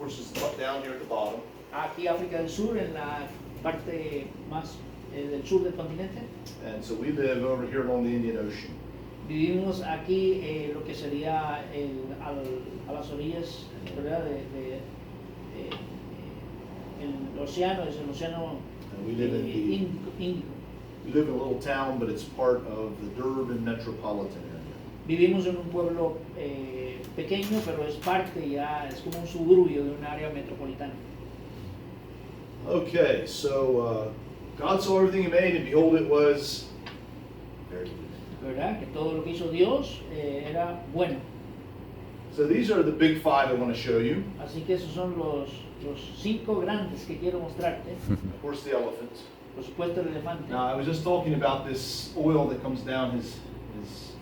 course, is down here at the bottom. Aquí África del Sur, en la parte más del sur del continente. And so we live over here along the Indian Ocean. Vivimos aquí lo que sería a las orillas, ¿verdad? El océano, es el océano And we live in Índico. we live in a little town, but it's part of the Durban metropolitan area. Vivimos en un pueblo pequeño, pero es parte ya, es como un suburbio de un área metropolitana. Okay, so God saw everything He made, and behold, it was very good. ¿Verdad? Que todo lo que hizo Dios era bueno. So these are the big five I want to show you. Así que esos son los 5 grandes que quiero mostrarte. Of course, the elephant. Por supuesto, el elefante. Now, I was just talking about this oil that comes down his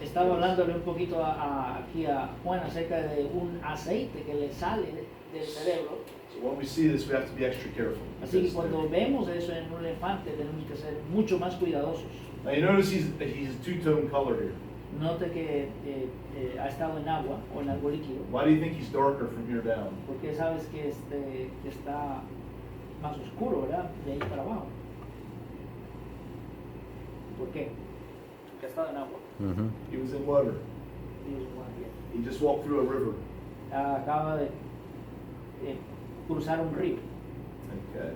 Estaba hablándole un poquito aquí a Juan acerca de un aceite que le sale del cerebro. So when we see this, we have to be extra careful. Así que cuando vemos eso en un elefante tenemos que ser mucho más cuidadosos. Now you notice he's a two-tone color here. Note que ha estado en agua o en algo líquido. Why do you think he's darker from here down? Porque sabes que que está más oscuro, ¿verdad? De ahí para abajo. ¿Por qué? Porque ha estado en agua. He was in water. He just walked through a river. Acaba de cruzar un río. Okay.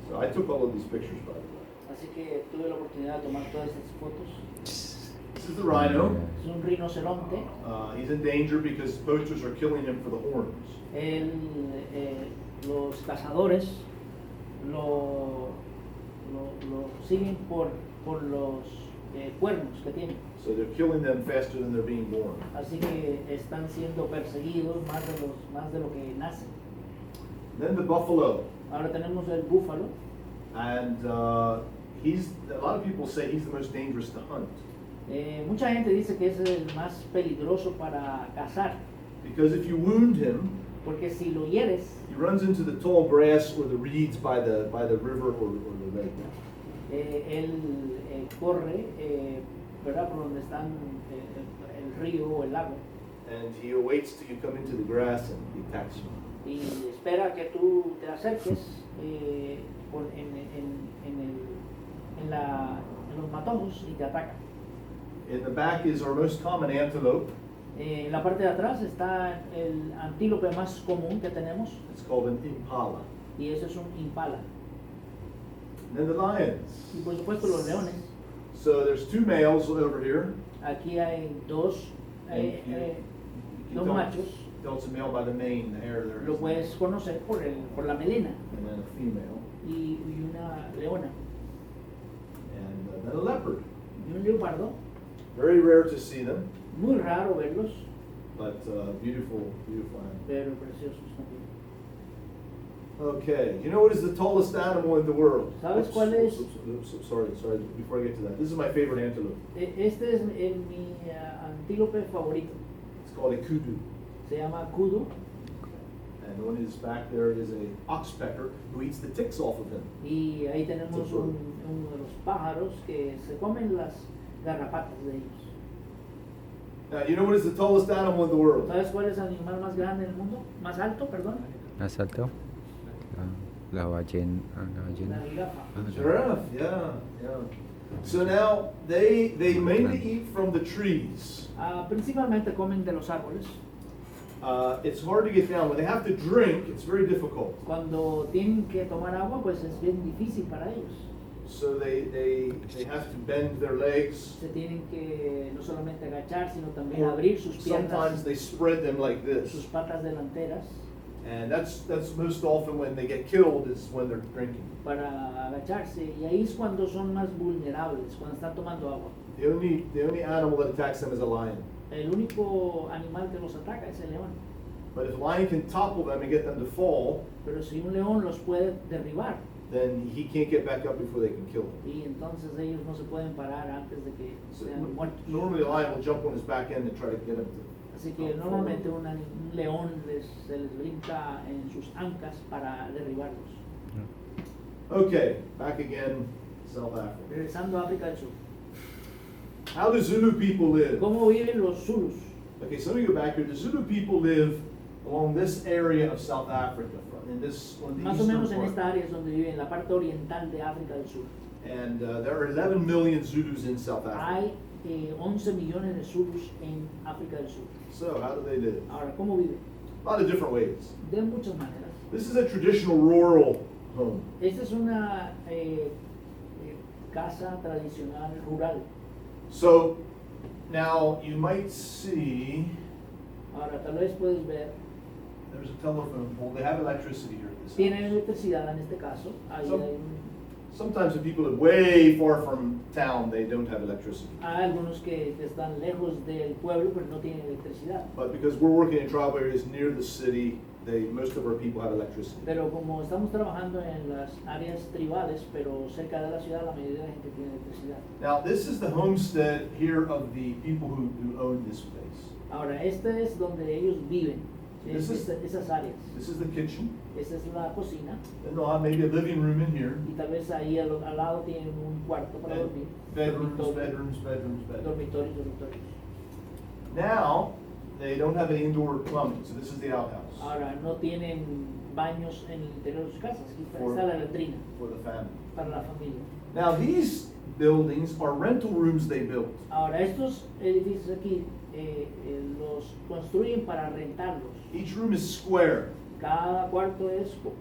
So I took all of these pictures, by the way. Así que tuve la oportunidad de tomar todas estas fotos. This is the rhino. Es un rinoceronte. He's in danger because poachers are killing him for the horns. Los cazadores lo siguen por los cuernos que tienen. So they're killing them faster than they're being born. Así que están siendo perseguidos más de lo que nacen. Then the buffalo. Ahora tenemos el búfalo. And a lot of people say he's the most dangerous to hunt. Mucha gente dice que es el más peligroso para cazar. Because if you wound him, Porque si lo hieres, he runs into the tall grass or the reeds by the river or the lake. él corre, ¿verdad? Por donde están el río o el lago. And he awaits till you come into the grass and he attacks you. Y espera que tú te acerques en los matojos y te ataca. In the back is our most common antelope. En la parte de atrás está el antílope más común que tenemos It's called an impala. y ese es un impala. And then the lions. Y por supuesto los leones. So there's 2 males over here. Aquí hay dos machos. Tell it's a male by the mane, the hair there. Lo puedes conocer por la melena And then a female. y una leona And then a leopard. y un leopardo. Very rare to see them, Muy raro verlos, but beautiful, beautiful animal. pero preciosos también. Okay, you know what is the tallest animal in the world? ¿Sabes cuál es? Oops, sorry, before I get to that. This is my favorite antelope. Este es mi antílope favorito. It's called a kudu. Se llama kudu And on his back there is a oxpecker who eats the ticks off of him. y ahí tenemos uno de los pájaros que se comen las garrapatas de ellos. Now, you know what is the tallest animal in the world? ¿Sabes cuál es el animal más grande del mundo? Más alto, perdón. Más alto. La ballena. La jirafa. Giraffe, yeah. So now they mainly eat from the trees. Principalmente comen de los árboles. It's hard to get down. When they have to drink, it's very difficult. Cuando tienen que tomar agua, pues es bien difícil para ellos. So they have to bend their legs. Se tienen que no solamente agachar, sino también abrir sus Sometimes piernas, they spread them like sus this. patas delanteras And that's most often when they get killed is when they're drinking. para agacharse. Y ahí es cuando son más vulnerables, cuando están tomando agua. The only animal that attacks them is a lion. El único animal que los ataca es el león. But if a lion can topple them and get them to fall, Pero si un león los puede derribar, then he can't get back up before they can kill him. y entonces ellos no se pueden parar antes de que So sean muertos. normally a lion will jump on his back end and try to get him to. Así que normalmente un león se les brinca en sus ancas para derribarlos. Okay, back again, South Africa. Regresando a África del Sur. How do Zulu people live? ¿Cómo viven los Zulus? Okay, so let me go back here. The Zulu people live along this area of South Africa, in this, on the Más o menos en eastern esta part. área es donde vive, en la parte oriental de África del Sur. And there are 11 million Zulus in South Africa. Hay 11 millones de Zulus en África del Sur. So how do they live? Ahora, ¿cómo viven? A lot of different ways. De muchas maneras. This is a traditional rural home. Esta es una casa tradicional rural. So now you might see Ahora, tal vez puedes ver, there's a telephone pole. They have electricity here at this tienen house. electricidad en este caso. Ahí So- hay, Sometimes the people that way far from town, they don't have electricity. hay algunos que están lejos del pueblo, pero no tienen electricidad. But because we're working in tribal areas near the city, most of our people have electricity. Pero como estamos trabajando en las áreas tribales, pero cerca de la ciudad, la mayoría de la gente tiene electricidad. Now, this is the homestead here of the people who own this place. Ahora, este es donde ellos viven, This is- esas áreas. This is the kitchen. Esta es la cocina Then they'll have maybe a living room in here. y tal vez ahí al lado tienen un cuarto para And dormir. bedrooms, Dormitorio, bedrooms, bedrooms, bedrooms. dormitorios. Now, they don't have any indoor plumbing, so this is the outhouse Ahora, no tienen baños en el interior de sus casas. Aquí está, For- está la letrina for the family. para la familia. Now, these buildings are rental rooms they built. Ahora, estos edificios aquí los construyen para rentarlos. Each room is square. Cada cuarto es un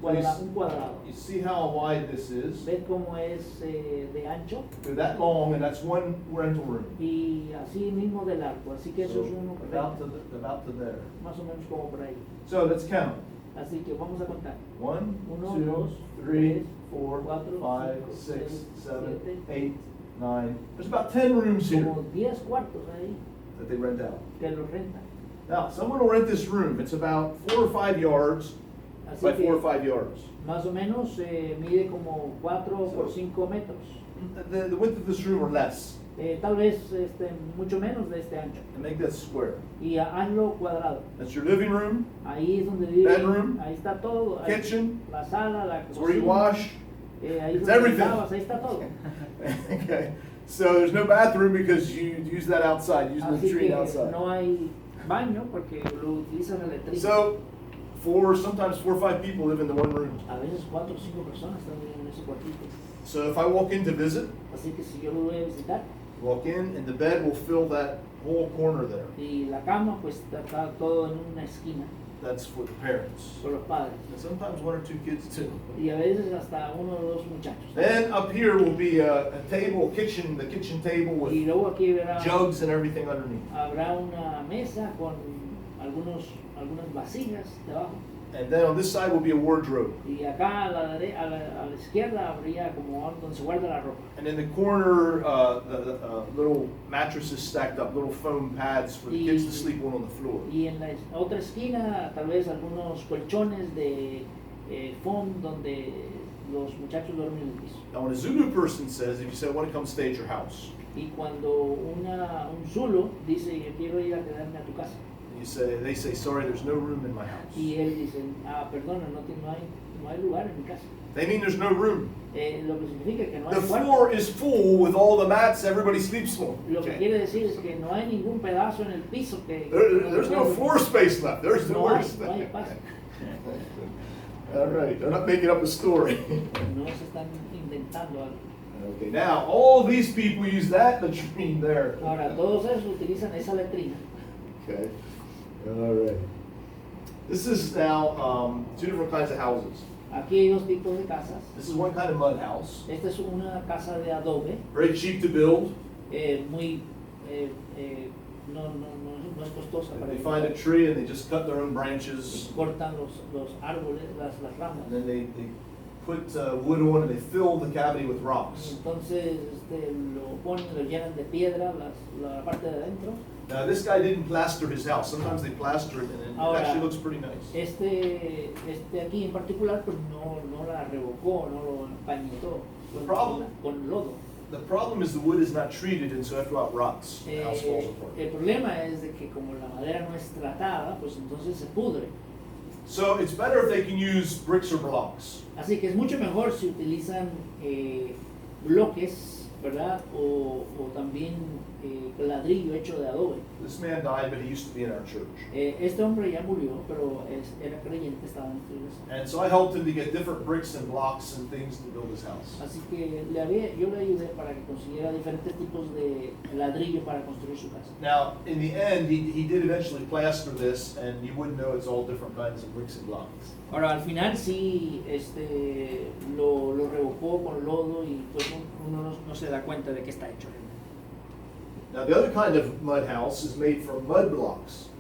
cuadrado. You see how wide this is? ¿Ves cómo es de ancho? They're that long, and that's one rental room. Y así mismo de largo. Así que eso So, es uno que about renta, to there. más o menos como por ahí. So let's count. Así que vamos a contar. 1, Uno, 2, dos, 3, tres, 4, cuatro, 5, cinco, 6, seis, 7, siete. 8, 9. There's about 10 rooms here Como 10 cuartos ahí that they rent out. que los rentan. Now, someone will rent this room. It's about 4 or 5 yards Así by que 4 or 5 yards. más o menos mide como 4 por 5 metros. The width of this room or less. Tal vez mucho menos de este ancho. And make that square. Y hazlo cuadrado. That's your living room, Ahí es donde vive. Bedroom, Ahí está todo. Ahí- kitchen, la sala, la it's where you cocina. wash. Ahí It's donde everything. lavas, ahí está todo. Okay. So there's no bathroom because you use that outside, use the Así latrine que outside. no hay baño porque lo utilizan eléctrico. So, sometimes 4 or 5 people live in the one room. A veces 4 o 5 personas están viviendo en ese cuartito. So if I walk in to visit, Así que si yo lo voy a visitar walk in and the bed will fill that whole corner there. y la cama pues está todo en una esquina That's for the parents. con los padres. And sometimes 1 or 2 kids too. Y a veces hasta uno o dos muchachos. Then up here will be a table, kitchen, the kitchen table Y with luego aquí verá, jugs and everything underneath. habrá una mesa con algunas vasijas debajo. And then on this side will be a wardrobe. Y acá a la izquierda habría como donde se guarda la ropa. And in the corner, the little mattresses stacked up, little foam pads for the kids to sleep on the floor. Y en la otra esquina tal vez algunos colchones de foam donde los muchachos duermen en el piso. Now, when a Zulu person says, if you say, I want to come stay at your house, Y cuando un Zulu dice, yo quiero ir a quedarme a tu casa. they say, sorry, there's no room in my house. Y él dice, perdona, no hay lugar en mi casa. They mean there's no room. Lo que significa que no hay The cuarto. floor is full with all the mats everybody sleeps on. Lo que quiere decir es que no hay ningún pedazo en el piso que... There's no floor space left. There's No nowhere hay, to stay. no hay espacio. All right, they're not making up a story. No se están inventando algo. Okay, now all these people use that latrine there. Ahora, todos esos utilizan esa letrina. Okay, all right. This is now 2 different kinds of houses. Aquí hay dos tipos de casas. This is one kind of mud house, Esta es una casa de adobe, very cheap to build. muy... no es costosa para They find a tree and they just cut their own branches, cortan los árboles, las ramas. and then they put wood on and they fill the cavity with Y rocks. entonces lo ponen, lo llenan de piedra, la parte de adentro. Now this guy didn't plaster his house. Sometimes they plaster it and it Ahora, actually looks pretty nice. Este aquí en particular pues no la revocó, no lo empañetó The problem- con lodo. The problem is the wood is not treated, and so after a while it rots. The house falls apart. El problema es de que como la madera no es tratada, pues entonces se pudre. So it's better if they can use bricks or blocks. Así que es mucho mejor si utilizan bloques, ¿verdad? O también ladrillo hecho de adobe. This man died, but he used to be in our church. Este hombre ya murió, pero era creyente, estaba en nuestra iglesia. And so I helped him to get different bricks and blocks and things to build his house. Así que yo le ayudé para que consiguiera diferentes tipos de ladrillo para construir su casa. Now, in the end, he did eventually plaster this, and you wouldn't know it's all different kinds of bricks and blocks. Ahora, al final sí lo revocó con lodo y pues uno no se da cuenta de qué está hecho. Now, the other kind of mud house is made from mud blocks.